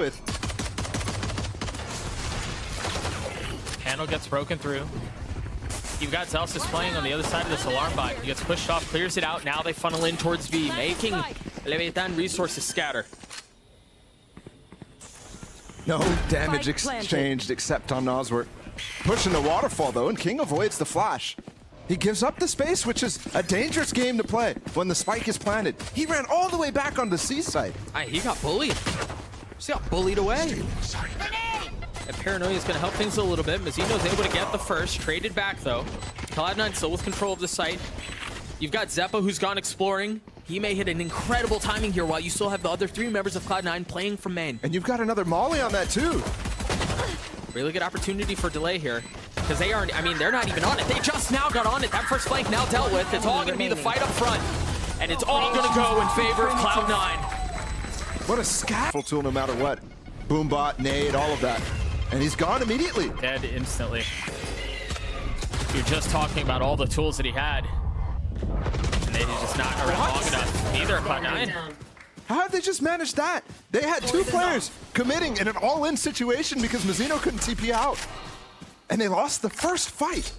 with. Panel gets broken through. You've got Zellsis playing on the other side of this alarm bot. He gets pushed off, clears it out. Now they funnel in towards B, making Leviatán resources scatter. No damage exchanged except on Nosworth. Pushing the waterfall though, and kiNgg avoids the flash. He gives up the space, which is a dangerous game to play when the spike is planted. He ran all the way back on the C side. He got bullied. Just got bullied away. And Paranoia is going to help things a little bit. Mazino's able to get the first. Traded back, though. Cloud9 still with control of the site. You've got Xeppaa, who's gone exploring. He may hit an incredible timing here while you still have the other 3 members of Cloud9 playing from main. And you've got another Molly on that, too. Really good opportunity for delay here. Because they aren't, I mean, they're not even on it. They just now got on it. That first flank now dealt with. It's all going to be the fight up front. And it's all going to go in favor of Cloud9. What a scaffold tool no matter what. Boombot, nade, all of that. And he's gone immediately. Dead instantly. You're just talking about all the tools that he had. And they just not around long enough. Neither are Cloud9. How have they just managed that? They had 2 players committing in an all-in situation because Mazino couldn't TP out. And they lost the first fight.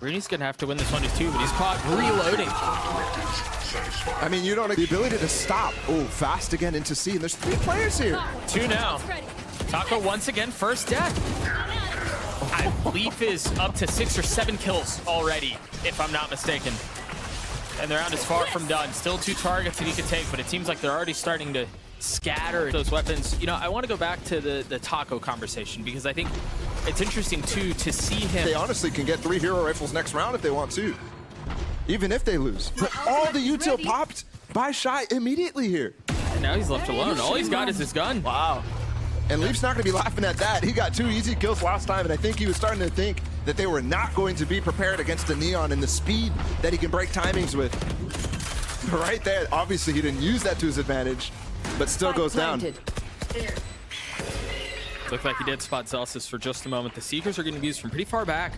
Runi's gonna have to win this one too, but he's caught reloading. I mean, you don't have the ability to stop. Oh, fast again into C, and there's 3 players here. 2 now. Taco once again, first death. I believe is up to 6 or 7 kills already, if I'm not mistaken. And the round is far from done. Still 2 targets that he could take, but it seems like they're already starting to scatter those weapons. You know, I want to go back to the Taco conversation because I think it's interesting too to see him. They honestly can get 3 hero rifles next round if they want to, even if they lose. But all the util popped by Shyy immediately here. And now he's left alone. All he's got is his gun. Wow. And Leaf's not going to be laughing at that. He got 2 easy kills last time, and I think he was starting to think that they were not going to be prepared against the Neon and the speed that he can break timings with. But right there, obviously he didn't use that to his advantage, but still goes down. Looked like he did spot Zellsis for just a moment. The Seekers are going to be used from pretty far back.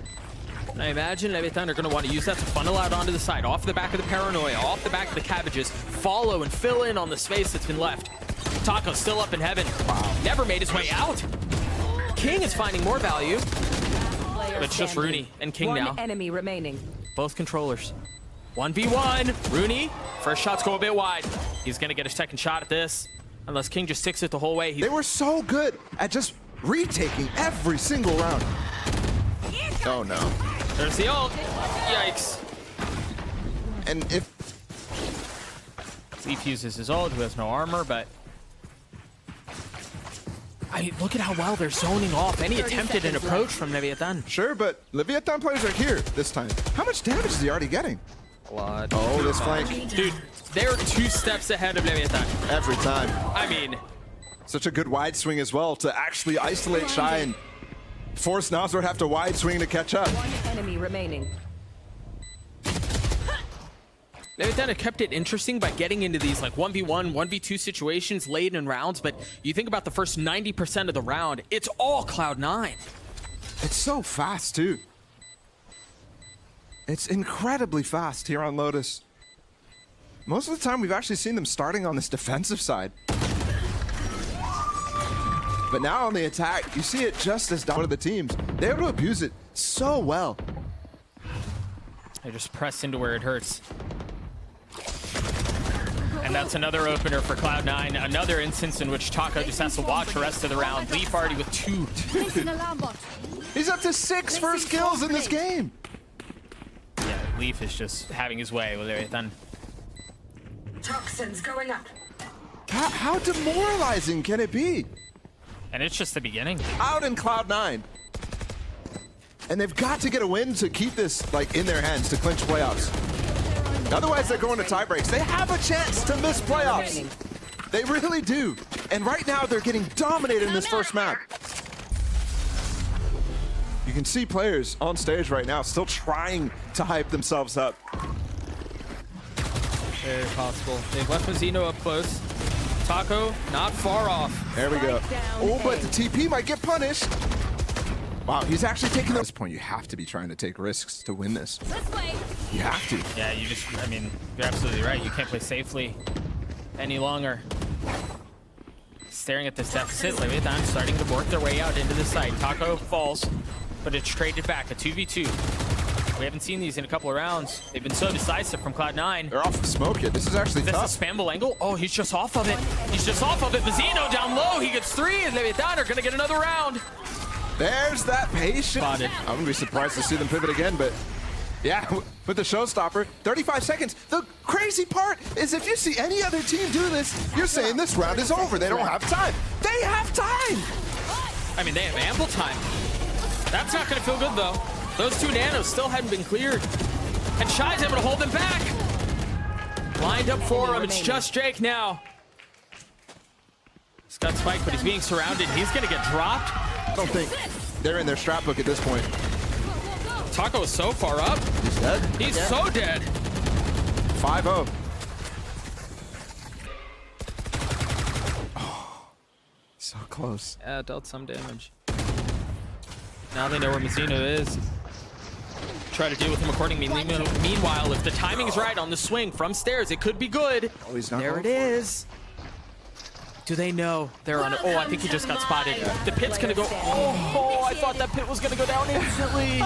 And I imagine Leviatán are going to want to use that to funnel out onto the side, off the back of the Paranoia, off the back of the Cabbages, follow and fill in on the space that's been left. Taco still up in heaven. Wow. Never made his way out. kiNgg is finding more value. But it's just runi and kiNgg now. One enemy remaining. Both controllers. 1v1. runi. First shots go a bit wide. He's going to get a second shot at this. Unless kiNgg just sticks it the whole way. They were so good at just retaking every single round. Oh no. There's the ult. Yikes. And if Leaf uses his ult, who has no armor, but look at how well they're zoning off any attempted an approach from Leviatán. Sure, but Leviatán players are here this time. How much damage is he already getting? A lot. Oh, this flank. Dude, they're 2 steps ahead of Leviatán. Every time. I mean, such a good wide swing as well to actually isolate Shyy and force Nosworth to have to wide swing to catch up. One enemy remaining. Leviatán have kept it interesting by getting into these like 1v1, 1v2 situations late in rounds, but you think about the first 90% of the round, it's all Cloud9. It's so fast too. It's incredibly fast here on Lotus. Most of the time we've actually seen them starting on this defensive side. But now on the attack, you see it just as down to the teams. They're able to abuse it so well. They just press into where it hurts. And that's another opener for Cloud9. Another instance in which Taco just has to watch the rest of the round. Leaf already with 2. He's up to 6 first kills in this game. Yeah, Leaf is just having his way with everything. Toxins going up. How demoralizing can it be? And it's just the beginning. Out in Cloud9. And they've got to get a win to keep this like in their hands to clinch playoffs. Otherwise, they're going to tie breaks. They have a chance to miss playoffs. They really do. And right now, they're getting dominated in this first map. You can see players on stage right now still trying to hype themselves up. Very possible. They've left Mazino up close. Taco, not far off. There we go. Oh, but the TP might get punished. Wow, he's actually taking this point. You have to be trying to take risks to win this. You have to. Yeah, you just, I mean, you're absolutely right. You can't play safely any longer. staring at this deficit. Leviatán starting to work their way out into the site. Taco falls, but it's traded back. A 2v2. We haven't seen these in a couple of rounds. They've been so decisive from Cloud9. They're off of smoke yet. This is actually This tough. is spammable angle. Oh, he's just off of it. He's just off of it. Mazino down low. He gets 3, and Leviatán are going to get another round. There's that patience. Spotted. I'm going to be surprised to see them pivot again, but yeah, with the showstopper, 35 seconds. The crazy part is if you see any other team do this, you're saying this round is over. They don't have time. They have time. I mean, they have ample time. That's not going to feel good, though. Those 2 nanos still hadn't been cleared. And Shyy's able to hold them back. Lined up for him. It's just Jake now. He's got Spike, but he's being surrounded. He's going to get dropped. I don't think they're in their strap book at this point. Taco is so far up. He's dead. He's so dead. 5-0. Oh, so close. Yeah, dealt some damage. Now they know where Mazino is. Try to deal with him accordingly. Meanwhile, if the timing is right on the swing from stairs, it could be good. Oh, he's not There going it for it. is. Do they know they're on it? Oh, I think he just got spotted. The pit's gonna go. Oh, I thought that pit was gonna go down instantly.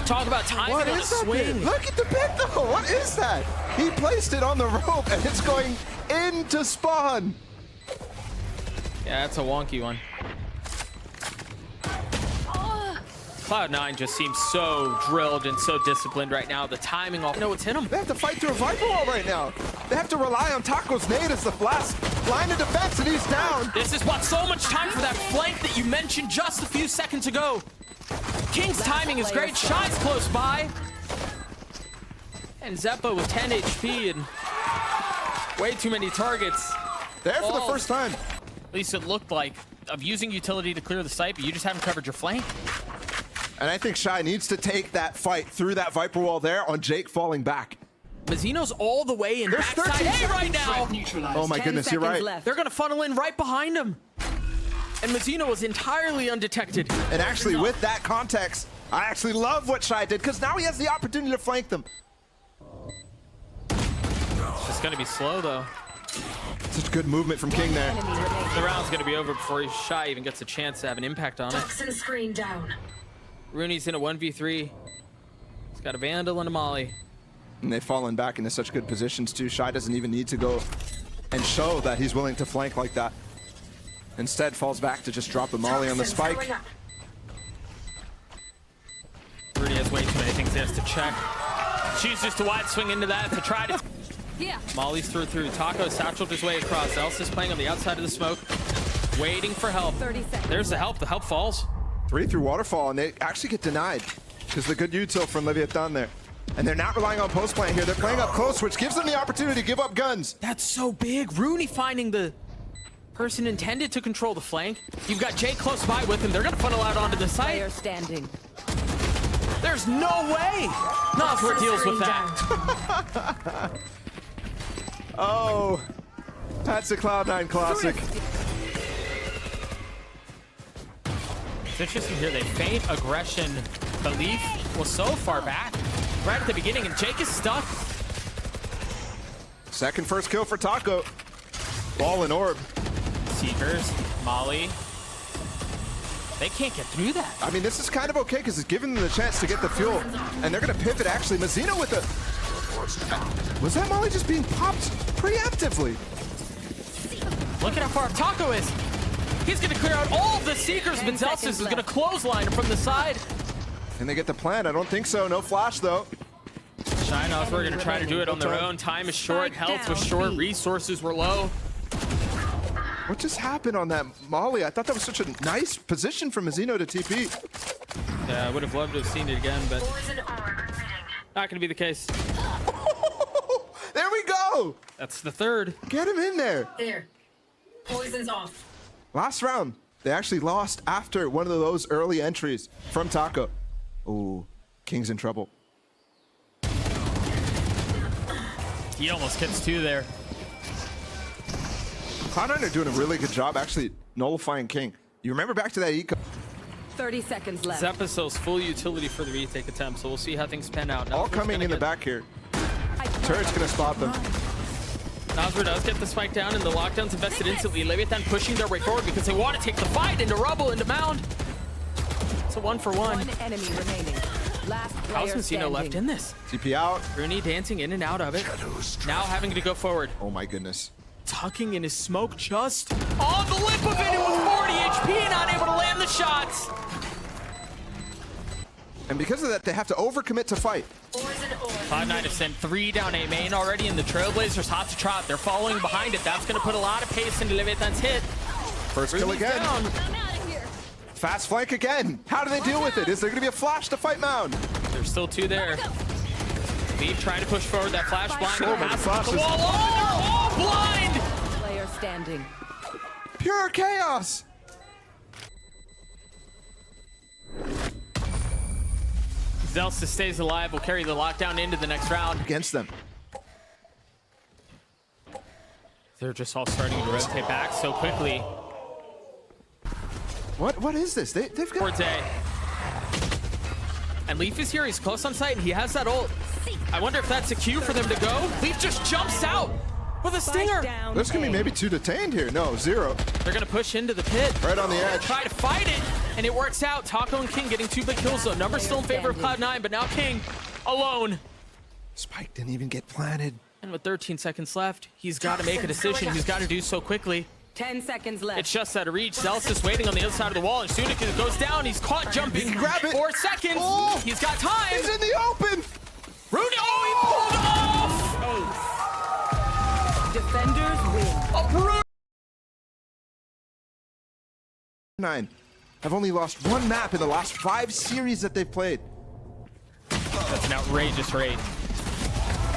Talk about timing What on the is that pit? swing. Look at the pit though. What is that? He placed it on the rope and it's going into spawn. Yeah, that's a wonky one. Cloud9 just seems so drilled and so disciplined right now. The timing off. No, it's hit him. They have to fight through a Viper wall right now. They have to rely on Taco's nade as the last line of defense, and he's down. This is what so much time for that flank that you mentioned just a few seconds ago. kiNgg's timing is great. Shyy's close by. And Xeppaa with 10 HP and way too many targets. There for the Oh. first time. At least it looked like of using utility to clear the site, but you just haven't covered your flank. And I think Shyy needs to take that fight through that Viper wall there on Jake falling back. Mazino's all the way in There's backside 13 A right now. Oh my goodness, you're right. Left. They're gonna funnel in right behind him. And Mazino was entirely undetected. And actually, with that context, I actually love what Shyy did because now he has the opportunity to flank them. It's just gonna be slow though. Such good movement from kiNgg there. Enemy remaining. The round's gonna be over before Shyy even gets a chance to have an impact on it. Toxin screen down. Runi's in a 1v3. He's got a Vandal and a Molly. And they've fallen back into such good positions too. Shyy doesn't even need to go and show that he's willing to flank like that. Instead, falls back to just drop the Molly on the Toxins spike. going up. Runi has way too many things he has to check. Chooses to wide swing into that to try to... Yeah. Molly's through. Taco satcheled his way across. Zellsis playing on the outside of the smoke. Waiting for help. 30 seconds. There's the help. The help falls. 3 through waterfall, and they actually get denied because the good util from Leviatán there. And they're not relying on post plant here. They're playing up close, which gives them the opportunity to give up guns. That's so big. Runi finding the person intended to control the flank. You've got Jake close by with him. They're going to funnel out onto the Player site. standing. There's no way. Nosworth deals with that. Oh, that's a Cloud9 classic. It's interesting here. They feint aggression. Belief was so far back right at the beginning, and Jake is stuck. Second first kill for Taco. Ball and orb. Seekers, Molly. They can't get through that. I mean, this is kind of okay because it's giving them the chance to get the fuel. And they're going to pivot, actually. Mazino with the... Was that Molly just being popped preemptively? Look at how far Taco is. He's going to clear out all of the Seekers, but 10 Zellsis seconds is going to left. clothesline him from the side. Can they get the plan? I don't think so. No flash, though. Shyy knows we're going to try to do it on their own. Time is short, Spike health was down, short, B. resources were low. What just happened on that Molly? I thought that was such a nice position for Mazino to TP. Yeah, I would have loved to have seen it again, but Poison armor emitting. not going to be the case. There we go. That's the third. Get him in there. There. Poison's off. Last round, they actually lost after one of those early entries from Taco. Ooh, kiNgg's in trouble. He almost gets 2 there. Cloud9 are doing a really good job actually nullifying kiNgg. You remember back to that eco. 30 seconds left. Zeppa's full utility for the retake attempt, so we'll see how things pan out. Now All who's coming gonna in the get- back here. Turret's gonna spot them. Nazra does get the spike down, and the lockdown's invested instantly. Leviatán pushing their way forward because they want to take the fight into rubble, into mound. It's a 1-for-1. One enemy remaining. Last How's player Mazino left standing. in this? TP out. Runi dancing in and out of it. Now having to go forward. Oh my goodness. Tucking in his smoke just on the lip of it. It was 40 HP, not able to land the shots. And because of that, they have to overcommit to fight. Cloud9 have sent 3 down A main already, and the Trailblazers hot to trot. They're following behind it. That's going to put a lot of pace into Leviatán's hit. First kill Runi's again. down. Fast flank again. How do they deal with it? Is there going to be a flash to fight mound? There's still 2 there. Leaf trying to push forward. That flash blind. So many Pass flashes. the wall. Oh, blind! Player standing. Pure chaos. Zellsis stays alive. Will carry the lockdown into the next round. Against them. They're just all starting to rotate back so quickly. What is this? They've got... Towards A. And Leaf is here. He's close on sight, and he has that ult. I wonder if that's a cue for them to go. Leaf just jumps out with a stinger. There's going to be maybe 2 detained here. No, 0. They're going to push into the pit. Right on the edge. Try to fight it, and it works out. Taco and kiNgg getting 2 big kills, though. Numbers still in favor of Cloud9, but now kiNgg alone. Spike didn't even get planted. And with 13 seconds left, he's got to make a decision. He's got to do so quickly. 10 seconds left. It's just out of reach. Zellsis waiting on the other side of the wall, and soon as it goes down, he's caught jumping. He can grab it. 4 seconds. Oh. He's got time. He's in the open. Runi, oh, he pulled off. Defenders win. Oh, Runi. 9 have only lost 1 map in the last 5 series that they've played. That's an outrageous rate.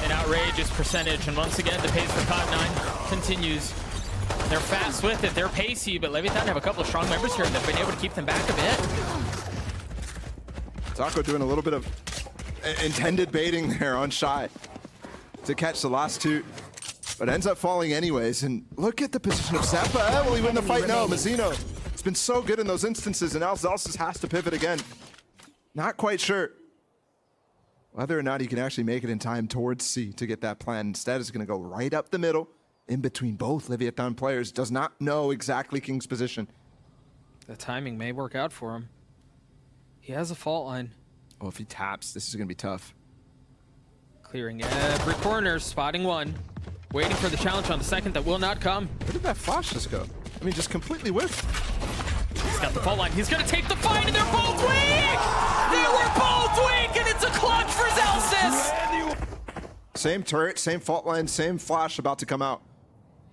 An outrageous percentage, and once again, the pace for Cloud9 continues. They're fast with it, they're pacey, but Leviatán have a couple of strong members here that have been able to keep them back a bit. Taco doing a little bit of intended baiting there on Shyy to catch the last 2, but ends up falling anyways. And look at the position of Xeppaa. Will he win the fight? No, Mazino. It's been so good in those instances, and now Zellsis has to pivot again. Not quite sure whether or not he can actually make it in time towards C to get that plan. Instead, it's going to go right up the middle, in between both Leviatán players. Does not know exactly kiNgg's position. The timing may work out for him. He has a fault line. Oh, if he taps, this is going to be tough. Clearing every corner, spotting 1. Waiting for the challenge on the second that will not come. Where did that flash just go? I mean, just completely whiffed. He's got the fault line. He's going to take the fight, and they're both weak! They were both weak, and it's a clutch for Zellsis! Same turret, same fault line, same flash about to come out.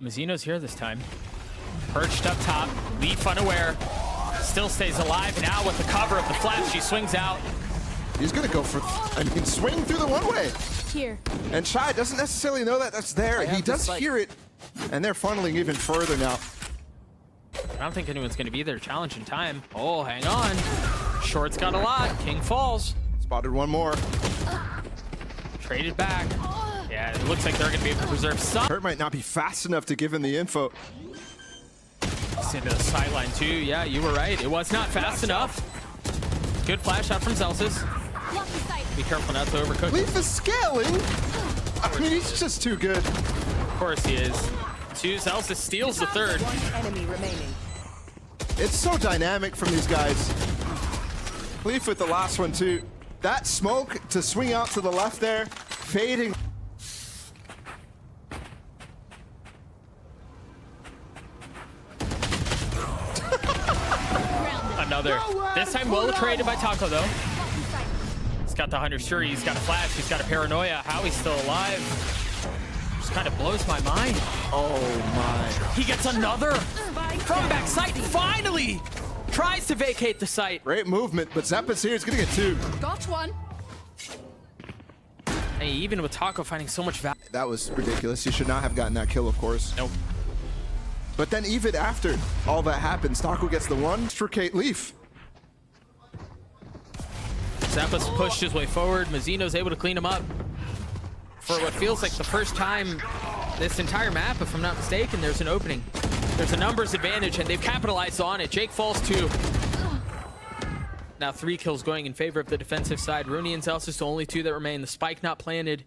Mazino's here this time. Perched up top, Leaf unaware. Still stays alive now with the cover of the flash. She swings out. He's gonna go for, swing through the one-way. Here. And Shyy doesn't necessarily know that that's there. He does hear it, and they're funneling even further now. I don't think anyone's gonna be there challenging time. Oh, hang on. Short's got a lot. kiNgg falls. Spotted 1 more. Traded back. Yeah, it looks like they're gonna be able to preserve some. Turret might not be fast enough to give him the info. It's into the sideline too. Yeah, you were right. It was not fast enough. Good flash out from Zellsis. Be careful not to overcook. Leaf is scaling. I mean, he's just too good. Of course he is. 2, Zellsis steals the 3rd. 1 enemy remaining. It's so dynamic from these guys. Leaf with the last one too. That smoke to swing out to the left there, fading. Another. This time well traded by Taco though. He's got the Hunter Shyy, he's got a flash, he's got a paranoia. How he's still alive just kind of blows my mind. Oh my. He gets another from backside. Finally tries to vacate the site. Great movement, but Xeppaa's here. He's gonna get 2. Got 1. Hey, even with Taco finding so much value. That was ridiculous. He should not have gotten that kill, of course. Nope. But then even after all that happens, Taco gets the 1. Extricate Leaf. Xeppaa's pushed his way forward. Mazino's able to clean him up for what feels like the first time this entire map, if I'm not mistaken. There's an opening. There's a numbers advantage, and they've capitalized on it. Jake falls 2. Now 3 kills going in favor of the defensive side. Runi and Zellsis, the only 2 that remain. The spike not planted.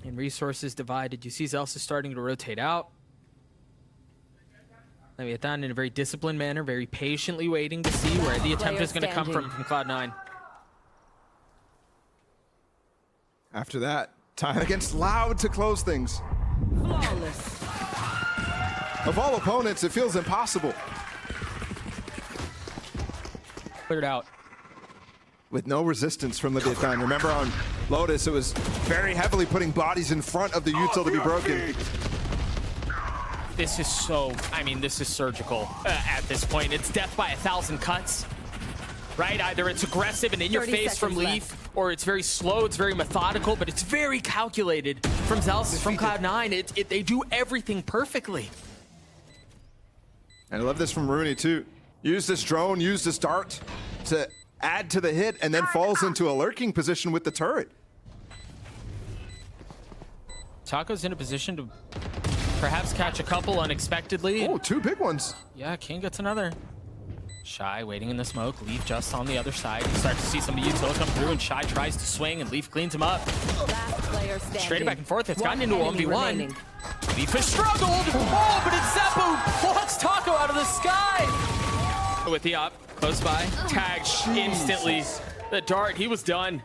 And resources divided. You see Zellsis starting to rotate out. Leviatán in a very disciplined manner, very patiently waiting to see where the attempt is going to come from Cloud9. After that, time against Loud to close things. Flawless. Of all opponents, it feels impossible. Cleared out. With no resistance from Leviatán. Remember on Lotus, it was very heavily putting bodies in front of the util to be broken. This is so, I mean, this is surgical at this point. It's death by 1,000 cuts, right? Either it's aggressive and in your face from Leaf, or it's very slow, it's very methodical, but it's very calculated from Zellsis, from Cloud9. They do everything perfectly. And I love this from Runi too. Use this drone, use this dart to add to the hit, and then falls into a lurking position with the turret. Taco's in a position to perhaps catch a couple unexpectedly. Oh, 2 big ones. Yeah, kiNgg gets another. Shyy waiting in the smoke. Leaf just on the other side. You start to see some of the util come through, and Shyy tries to swing, and Leaf cleans him up. Last player standing. Straight back and forth. It's gotten into a Enemy 1v1. remaining. Leaf has struggled. Oh, but it's Xeppaa who plucks Taco out of the sky. With the op, close by. Tagged instantly. The dart, he was done.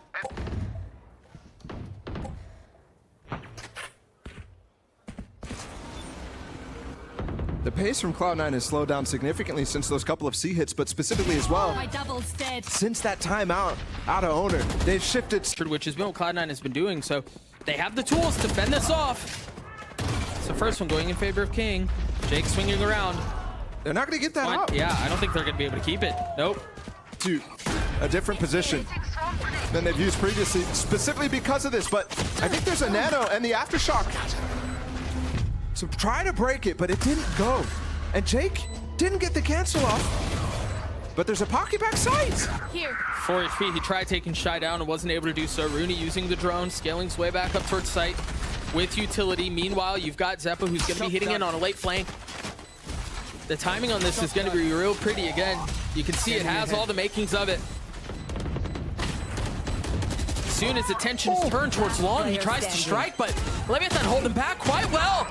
The pace from Cloud9 has slowed down significantly since those couple of C hits, but specifically as well, My double's dead. since that timeout out of owner, they've shifted. Which has been what Cloud9 has been doing, so they have the tools to fend this off. It's the first one going in favor of kiNgg. Jake swinging around. They're not going to get that up Yeah, I don't think they're going to be able to keep it. Nope. to a different position than they've used previously, specifically because of this, but I think there's a nano and the aftershock. So try to break it, but it didn't go. And Jake didn't get the cancel off, but there's a pocket back sight. Here. 4 HP, he tried taking Shyy down and wasn't able to do so. Runi using the drone, scaling his way back up towards site with utility. Meanwhile, you've got Xeppaa who's going to be hitting in on a late flank. The timing on this is going to be real pretty again. You can see it has all the makings of it. As soon as attention's turned towards Long, he tries to strike, but Leviatán holding back quite well.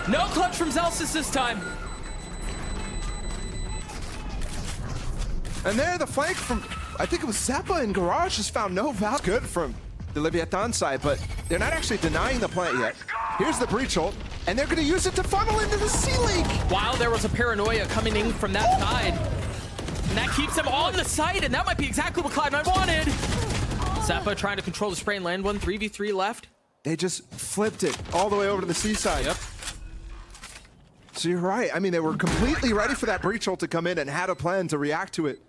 No clutch from Zellsis this time. And there, the flank from, I think it was Xeppaa in Garage, just found no value. Good from the Leviatán side, but they're not actually denying the plant yet. Here's the breach ult, and they're going to use it to funnel into the C-Link. While there was a paranoia coming in from that side, and that keeps them on the site, and that might be exactly what Cloud9 wanted. Xeppaa trying to control the spray and land one, 3v3 left. They just flipped it all the way over to the C side. Yep. So you're right. I mean, they were completely ready for that breach ult to come in and had a plan to react to it.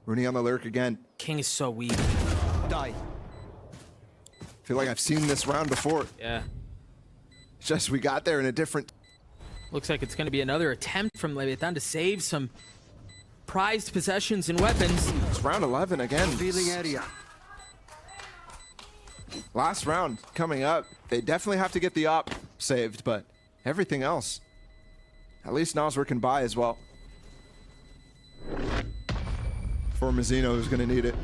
Runi on the lurk again. kiNgg is so weak. Die. Feel like I've seen this round before. Yeah. It's just we got there in a different... Looks like it's going to be another attempt from Leviatán to save some prized possessions and weapons. It's round 11 again. Revealing area. Last round coming up. They definitely have to get the op saved, but everything else, at least Noswer can buy as well. For Mazino, who's going to need it.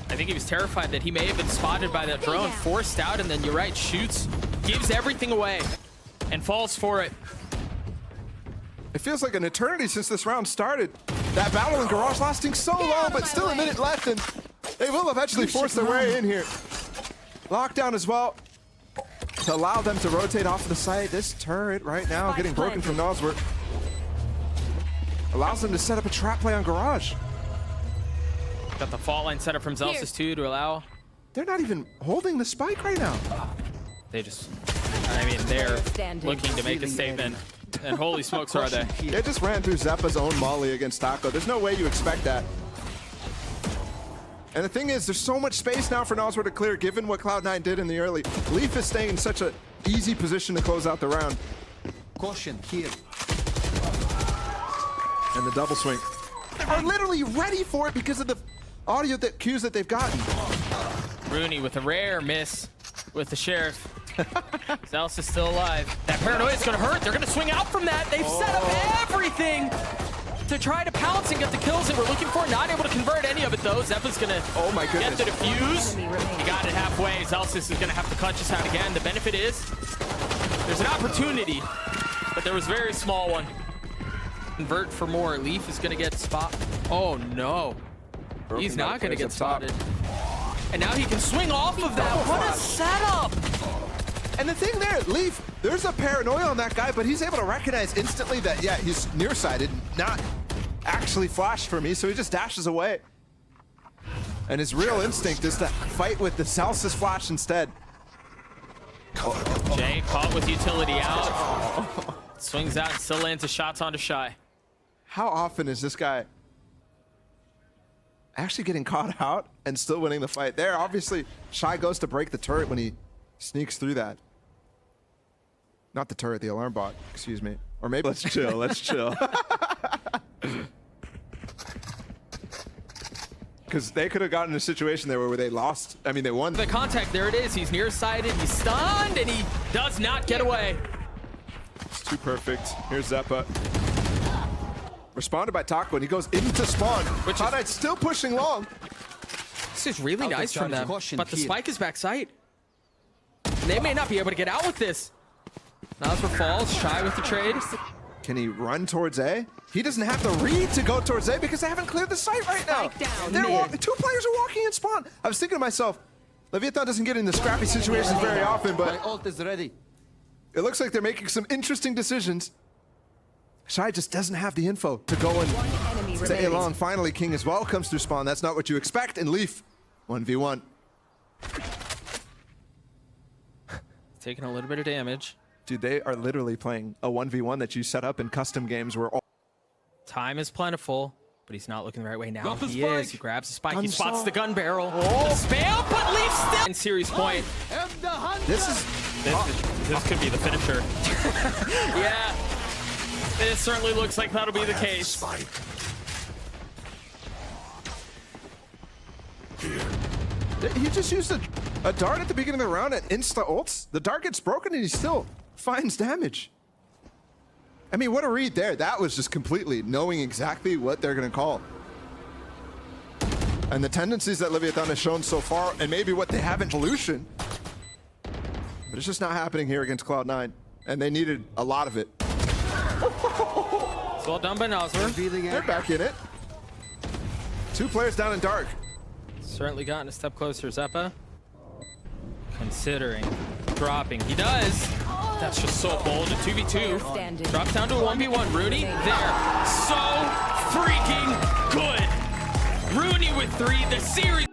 I think he was terrified that he may have been spotted by that drone, forced out, and then you're right, shoots, gives everything away, and falls for it. It feels like an eternity since this round started. That battle in Garage lasting so long, but still a minute left, and they will eventually force their way in here. Lockdown as well to allow them to rotate off of the site. This turret right now getting broken from Noswer allows them to set up a trap play on Garage. Got the fault line set up from Zellsis too to allow. They're not even holding the spike right now. They just, I mean, they're looking to make a statement. And holy smokes are they. They just ran through Xeppaa's own molly against Taco. There's no way you expect that. And the thing is, there's so much space now for Noswer to clear, given what Cloud9 did in the early. Leaf is staying in such an easy position to close out the round. Caution here. And the double swing. They are literally ready for it because of the audio cues that they've gotten. Runi with a rare miss with the Sheriff. Zellsis is still alive. That paranoia is going to hurt. They're going to swing out from that. They've set up everything. to try to pounce and get the kills that we're looking for. Not able to convert any of it though. Xeppaa's gonna Oh my get goodness. the defuse. He got it halfway. Zellsis is gonna have to clutch us out again. The benefit is there's an opportunity, but there was a very small one. Convert for more. Leaf is gonna get spot. Oh no. He's not gonna get spotted. And now he can swing off of that. What a setup! And the thing there, Leaf, there's a paranoia on that guy, but he's able to recognize instantly that, yeah, he's nearsighted, not actually flashed for me, so he just dashes away. And his real instinct is to fight with the Zellsis flash instead. Jay caught with utility out. Swings out and still lands his shots onto Shyy. How often is this guy actually getting caught out and still winning the fight? There, obviously, Shyy goes to break the turret when he sneaks through that. Not the turret, the alarm bot, excuse me. Or maybe let's chill, let's chill. Because they could have gotten in a situation there where they lost. I mean, they won. The contact, there it is. He's nearsighted, he's stunned, and he does not get away. It's too perfect. Here's Xeppaa. Responded by Taco, and he goes into spawn. Which Cloud9 still pushing long. This is really nice from them, caution but the here. spike is backside. They may not be able to get out with this. Now for falls, Shyy with the trade. Can he run towards A? He doesn't have the read to go towards A because they haven't cleared the site right now. Spike down They're mid. walking. Two players are walking in spawn. I was thinking to myself, Leviatán doesn't get into scrappy situations very often, My but ult is ready. it looks like they're making some interesting decisions. Shyy just doesn't have the info to go and Enemy to remaining. Elon. Finally, kiNgg as well comes through spawn. That's not what you expect. And Leaf, 1v1. Taking a little bit of damage. Dude, they are literally playing a 1v1 that you set up in custom games where all Time is plentiful, but he's not looking the right way now. Got the He spike. is. He grabs the spike. Gun He spots saw. the gun barrel. The spam, but Leaf still. In series point. this is This could be the finisher. Yeah. It certainly looks like that'll be the case. he just used a dart at the beginning of the round and insta ults. The dart gets broken and he still finds damage. I mean, what a read there. That was just completely knowing exactly what they're going to call. And the tendencies that Leviatán has shown so far, and maybe what they have in Evolution. But it's just not happening here against Cloud9. And they needed a lot of it. It's well done by Nosler. They're back in it. Two players down in dark. Certainly gotten a step closer, Xeppaa. Considering dropping. He does. That's just so bold. A 2v2. Standing. Drops down to a 1v1. Rooney there. So freaking good. Rooney with 3. The series